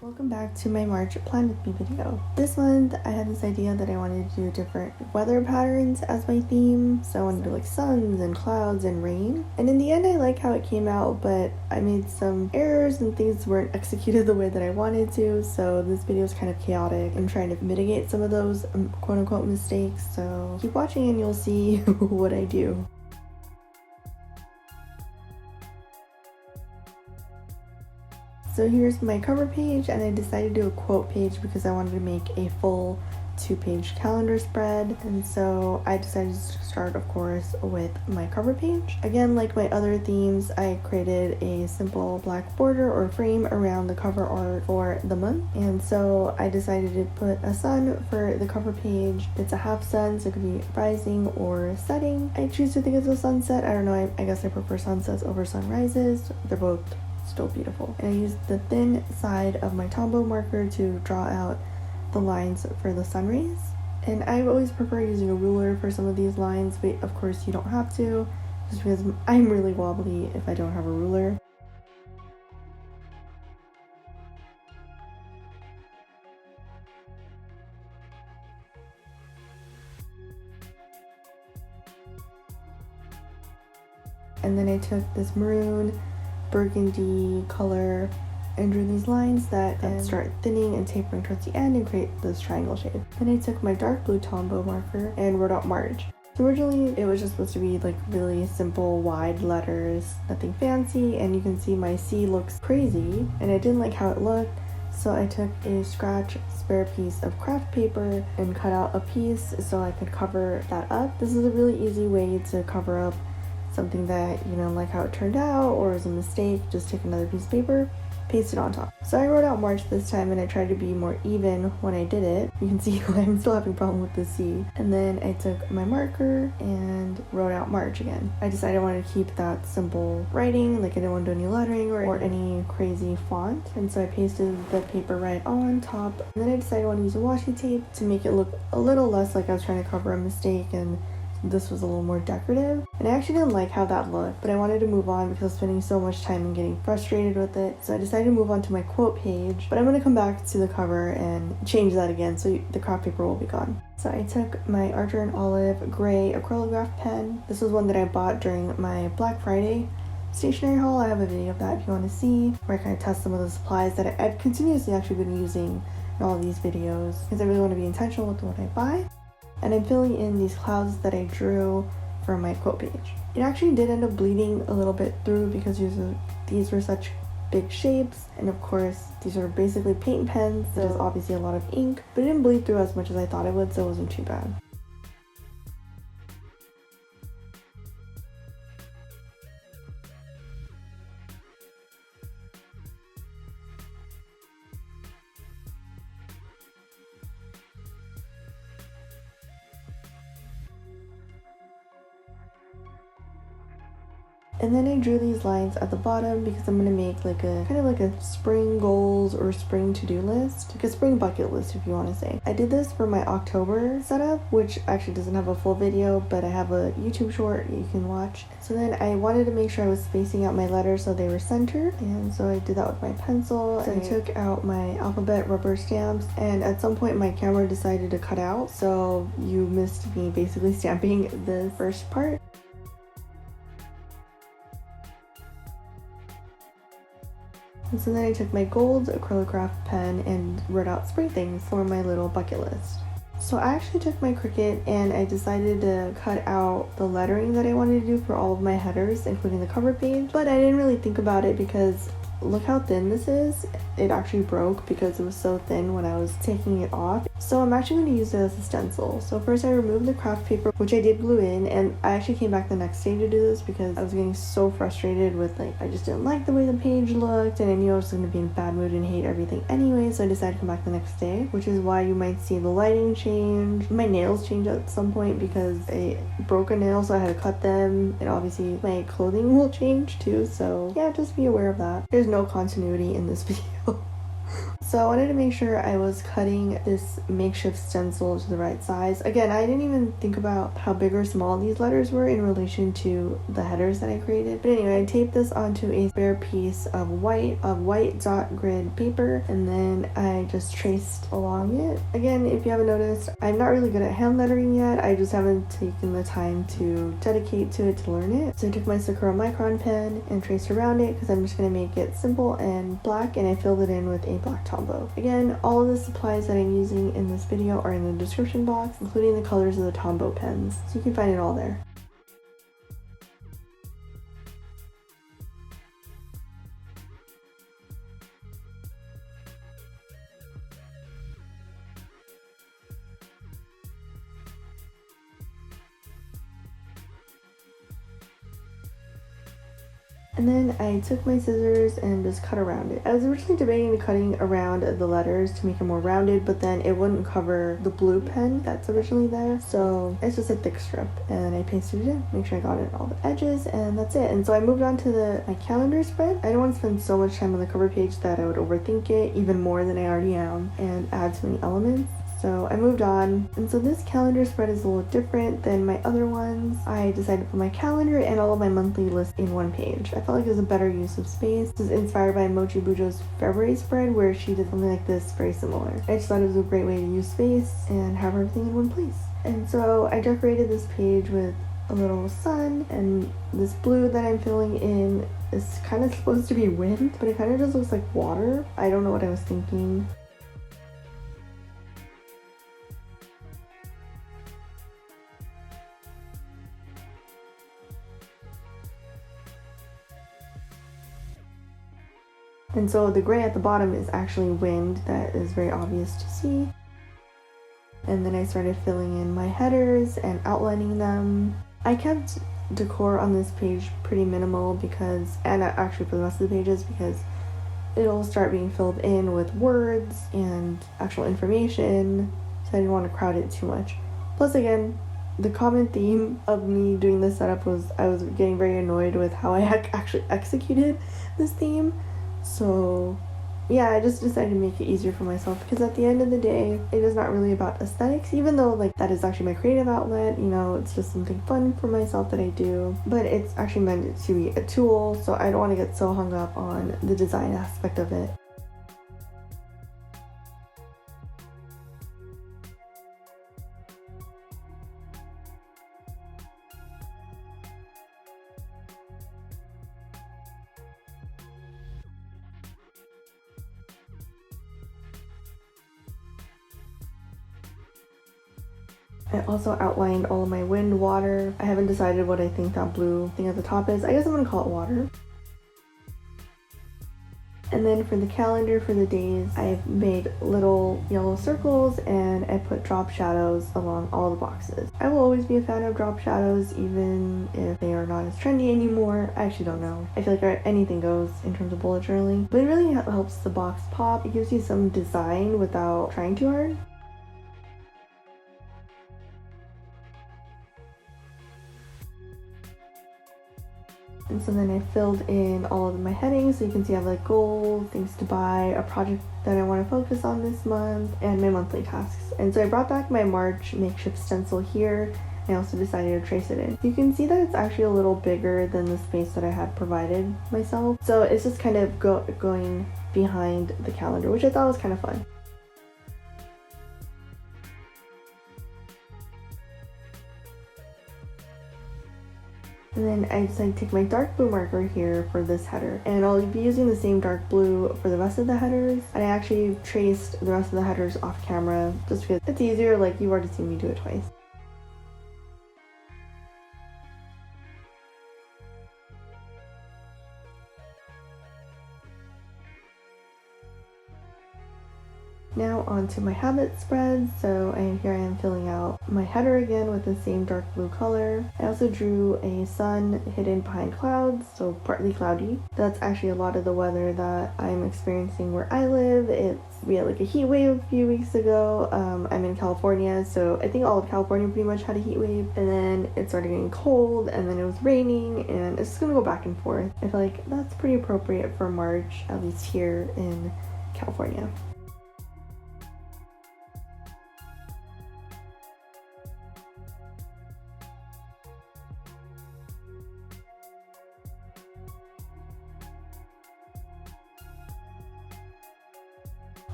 Welcome back to my March Plan With Me video. This month I had this idea that I wanted to do different weather patterns as my theme. So I wanted to do like suns and clouds and rain. And in the end I like how it came out, but I made some errors and things weren't executed the way that I wanted to. So this video is kind of chaotic. I'm trying to mitigate some of those quote unquote mistakes. So keep watching and you'll see what I do. So here's my cover page, and I decided to do a quote page because I wanted to make a full 2-page calendar spread. And so I decided to start, of course, with my cover page. Again, like my other themes, I created a simple black border or frame around the cover art for the month. And so I decided to put a sun for the cover page. It's a half sun, so it could be rising or setting. I choose to think it's a sunset. I don't know, I guess I prefer sunsets over sunrises. They're both still beautiful. And I used the thin side of my Tombow marker to draw out the lines for the sun rays. And I always prefer using a ruler for some of these lines, but of course you don't have to, just because I'm really wobbly if I don't have a ruler. And then I took this maroon burgundy color and drew these lines that start thinning and tapering towards the end and create this triangle shape. Then I took my dark blue Tombow marker and wrote out March. So originally it was just supposed to be like really simple wide letters, nothing fancy, and you can see my C looks crazy and I didn't like how it looked. So I took a scratch spare piece of craft paper and cut out a piece so I could cover that up. This is a really easy way to cover up something that you don't like how it turned out or is a mistake. Just take another piece of paper, paste it on top. So I wrote out March this time and I tried to be more even when I did it. You can see I'm still having a problem with the C. And then I took my marker and wrote out March again. I decided I wanted to keep that simple writing, like I didn't want to do any lettering or any crazy font. And so I pasted the paper right on top. And then I decided I want to use a washi tape to make it look a little less like I was trying to cover a mistake and this was a little more decorative. And I actually didn't like how that looked, but I wanted to move on because I was spending so much time and getting frustrated with it. So I decided to move on to my quote page, but I'm going to come back to the cover and change that again so the craft paper will be gone. So I took my Archer and Olive gray acrylograph pen. This was one that I bought during my Black Friday stationery haul. I have a video of that if you want to see, where I kind of test some of the supplies that I've continuously actually been using in all of these videos because I really want to be intentional with what I buy. And I'm filling in these clouds that I drew for my quote page. It actually did end up bleeding a little bit through because these were such big shapes, and of course these are basically paint pens, so there's obviously a lot of ink, but it didn't bleed through as much as I thought it would, so it wasn't too bad. And then I drew these lines at the bottom because I'm going to make like a kind of like a spring goals or spring to-do list, like a spring bucket list if you want to say. I did this for my October setup, which actually doesn't have a full video, but I have a YouTube short you can watch. So then I wanted to make sure I was spacing out my letters so they were centered, and so I did that with my pencil. So I took out my alphabet rubber stamps, and at some point my camera decided to cut out, so you missed me basically stamping the first part. And so then I took my gold acrylograph pen and wrote out spring things for my little bucket list. So I actually took my Cricut and I decided to cut out the lettering that I wanted to do for all of my headers, including the cover page. But I didn't really think about it because look how thin this is. It actually broke because it was so thin when I was taking it off. So I'm actually going to use it as a stencil. So first I removed the craft paper, which I did glue in, and I actually came back the next day to do this because I was getting so frustrated with I just didn't like the way the page looked, and I knew I was going to be in a bad mood and hate everything anyway, so I decided to come back the next day, which is why you might see the lighting change. My nails changed at some point because I broke a nail, so I had to cut them, and obviously my clothing will change too, so yeah, just be aware of that. There's no continuity in this video. So I wanted to make sure I was cutting this makeshift stencil to the right size. Again, I didn't even think about how big or small these letters were in relation to the headers that I created. But anyway, I taped this onto a spare piece of white dot grid paper, and then I just traced along it. Again, if you haven't noticed, I'm not really good at hand lettering yet. I just haven't taken the time to dedicate to it to learn it. So I took my Sakura micron pen and traced around it because I'm just going to make it simple and black, and I filled it in with a black Tombow. Again, all of the supplies that I'm using in this video are in the description box, including the colors of the Tombow pens, so you can find it all there. And then I took my scissors and just cut around it. I was originally debating cutting around the letters to make it more rounded, but then it wouldn't cover the blue pen that's originally there. So it's just a thick strip, and I pasted it in, make sure I got it on all the edges, and that's it. And so I moved on to my calendar spread. I didn't want to spend so much time on the cover page that I would overthink it even more than I already am and add too many elements. So I moved on, and so this calendar spread is a little different than my other ones. I decided to put my calendar and all of my monthly lists in one page. I felt like it was a better use of space. This is inspired by Mochi Bujo's February spread, where she did something like this, very similar. I just thought it was a great way to use space and have everything in one place. And so I decorated this page with a little sun, and this blue that I'm filling in is kind of supposed to be wind, but it kind of just looks like water. I don't know what I was thinking. And so the gray at the bottom is actually wind, that is very obvious to see. And then I started filling in my headers and outlining them. I kept decor on this page pretty minimal because, and actually for the rest of the pages, because it'll start being filled in with words and actual information, so I didn't want to crowd it too much. Plus again, the common theme of me doing this setup was I was getting very annoyed with how I actually executed this theme. So yeah, I just decided to make it easier for myself, because at the end of the day, it is not really about aesthetics, even though like that is actually my creative outlet, you know, it's just something fun for myself that I do, but it's actually meant to be a tool, so I don't want to get so hung up on the design aspect of it. I also outlined all of my wind, water. I haven't decided what I think that blue thing at the top is. I guess I'm gonna call it water. And then for the calendar, for the days, I've made little yellow circles and I put drop shadows along all the boxes. I will always be a fan of drop shadows, even if they are not as trendy anymore. I actually don't know. I feel like anything goes in terms of bullet journaling, but it really helps the box pop. It gives you some design without trying too hard. And so then I filled in all of my headings, so you can see I have like goals, things to buy, a project that I want to focus on this month, and my monthly tasks. And so I brought back my March makeshift stencil here. I also decided to trace it in. You can see that it's actually a little bigger than the space that I had provided myself. So it's just kind of going behind the calendar, which I thought was kind of fun. And then I decided to take my dark blue marker here for this header, and I'll be using the same dark blue for the rest of the headers. And I actually traced the rest of the headers off camera just because it's easier, like you've already seen me do it twice. Now onto my habit spreads. So here I am filling out my header again with the same dark blue color. I also drew a sun hidden behind clouds, so partly cloudy. That's actually a lot of the weather that I'm experiencing where I live. We had like a heat wave a few weeks ago. I'm in California, so I think all of California pretty much had a heat wave, and then it started getting cold, and then it was raining, and it's just gonna go back and forth. I feel like that's pretty appropriate for March, at least here in California.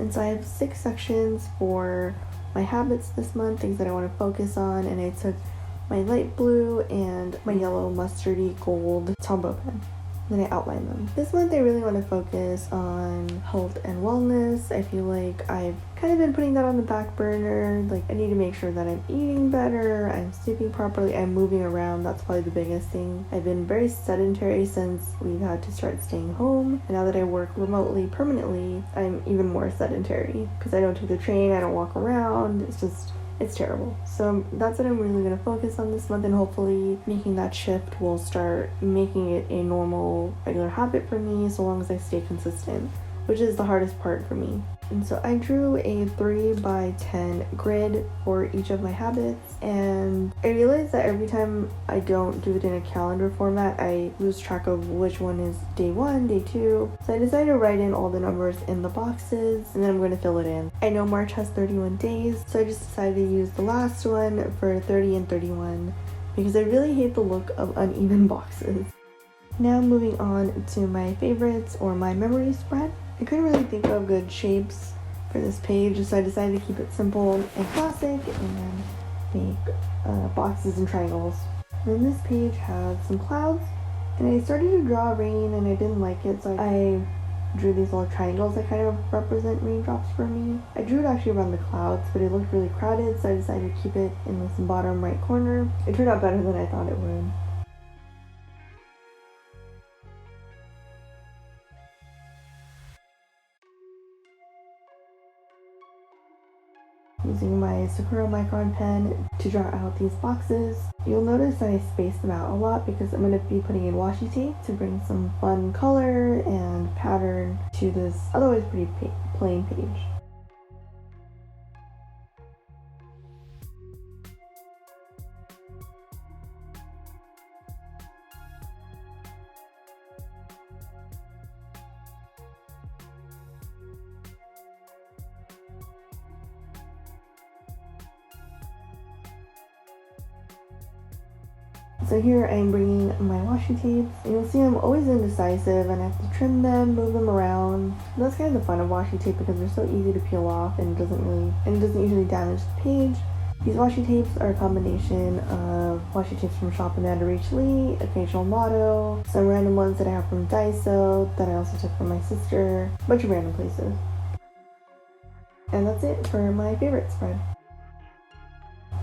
And so I have 6 sections for my habits this month, things that I want to focus on, and I took my light blue and my yellow mustardy gold Tombow pen. Then I outline them. This month I really want to focus on health and wellness. I feel like I've kind of been putting that on the back burner. Like, I need to make sure that I'm eating better, I'm sleeping properly, I'm moving around. That's probably the biggest thing. I've been very sedentary since we've had to start staying home, and now that I work remotely permanently, I'm even more sedentary because I don't take the train, I don't walk around. It's terrible. So that's what I'm really going to focus on this month, and hopefully making that shift will start making it a normal, regular habit for me so long as I stay consistent, which is the hardest part for me. And so I drew a 3x10 grid for each of my habits, and I realized that every time I don't do it in a calendar format, I lose track of which one is day 1, day 2. So I decided to write in all the numbers in the boxes, and then I'm going to fill it in. I know March has 31 days, so I just decided to use the last one for 30 and 31 because I really hate the look of uneven boxes. Now moving on to my favorites or my memory spread. I couldn't really think of good shapes for this page, so I decided to keep it simple and classic and make boxes and triangles. And then this page has some clouds, and I started to draw rain and I didn't like it, so I drew these little triangles that kind of represent raindrops for me. I drew it actually around the clouds, but it looked really crowded, so I decided to keep it in this bottom right corner. It turned out better than I thought it would. Using my Sakura Micron pen to draw out these boxes. You'll notice that I spaced them out a lot because I'm going to be putting in washi tape to bring some fun color and pattern to this otherwise pretty plain page. So here I'm bringing my washi tapes, and you'll see I'm always indecisive and I have to trim them, move them around. And that's kind of the fun of washi tape because they're so easy to peel off and it doesn't usually damage the page. These washi tapes are a combination of washi tapes from Shop Amanda Reach Lee, occasional Motto, some random ones that I have from Daiso that I also took from my sister, a bunch of random places. And that's it for my favorite spread.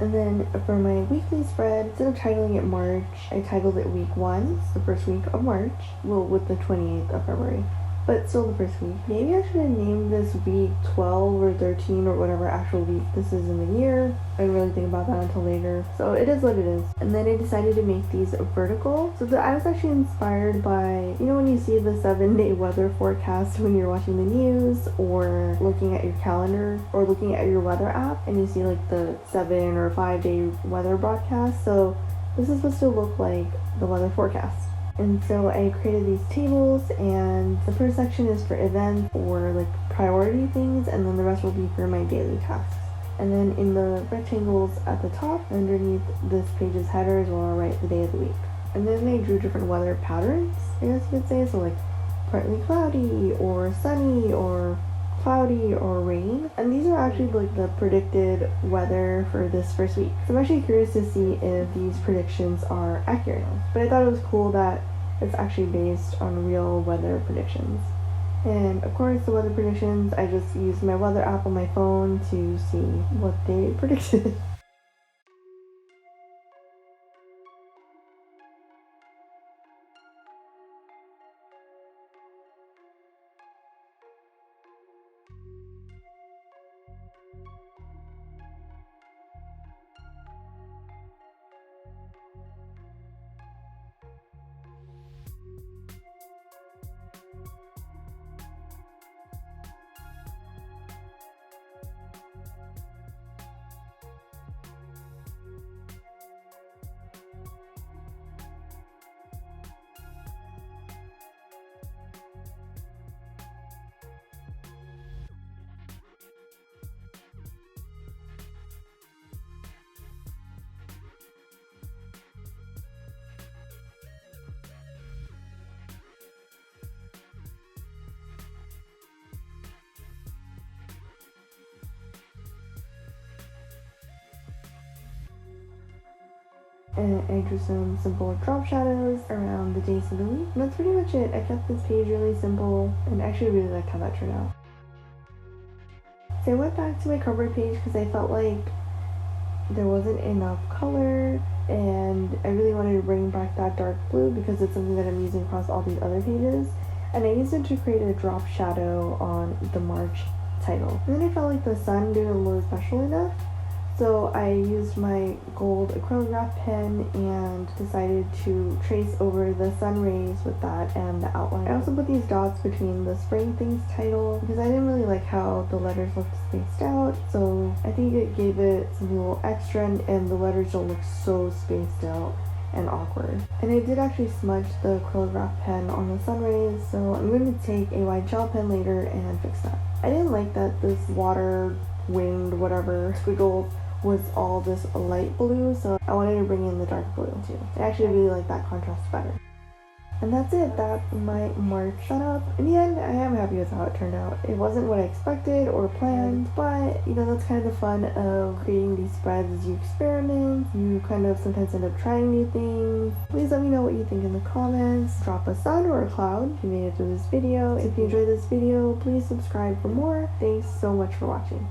And then for my weekly spread, instead of titling it March, I titled it Week 1, the first week of March, well, with the 28th of February, but still the first week. Maybe I should have named this week 12 or 13 or whatever actual week this is in the year. I didn't really think about that until later. So it is what it is. And then I decided to make these vertical. So I was actually inspired by, you know, when you see the 7-day weather forecast when you're watching the news or looking at your calendar or looking at your weather app and you see like the 7 or 5-day weather broadcast. So this is supposed to look like the weather forecast. And so I created these tables, and the first section is for events or like priority things, and then the rest will be for my daily tasks. And then in the rectangles at the top, underneath this page's headers, will write the day of the week. And then I drew different weather patterns, I guess you could say, so like partly cloudy, or sunny, or cloudy, or rain. And these are actually like the predicted weather for this first week. So I'm actually curious to see if these predictions are accurate. But I thought it was cool that it's actually based on real weather predictions. And of course the weather predictions, I just used my weather app on my phone to see what they predicted. and I drew some simple drop shadows around the days of the week. And that's pretty much it. I kept this page really simple and I actually really liked how that turned out. So I went back to my cover page because I felt like there wasn't enough color and I really wanted to bring back that dark blue because it's something that I'm using across all these other pages. And I used it to create a drop shadow on the March title. And then I felt like the sun didn't look special enough. So I used my gold acrylograph pen and decided to trace over the sun rays with that and the outline. I also put these dots between the Spring Things title because I didn't really like how the letters looked spaced out. So I think it gave it some little extra and the letters don't look so spaced out and awkward. And I did actually smudge the acrylograph pen on the sun rays, so I'm going to take a white gel pen later and fix that. I didn't like that this water winged whatever squiggle was all this light blue, so I wanted to bring in the dark blue too. I actually really like that contrast better. And that's it. That's my March setup. In the end, I am happy with how it turned out. It wasn't what I expected or planned, but you know, that's kind of the fun of creating these spreads as you experiment. You kind of sometimes end up trying new things. Please let me know what you think in the comments. Drop a sun or a cloud if you made it through this video. If you enjoyed this video, please subscribe for more. Thanks so much for watching.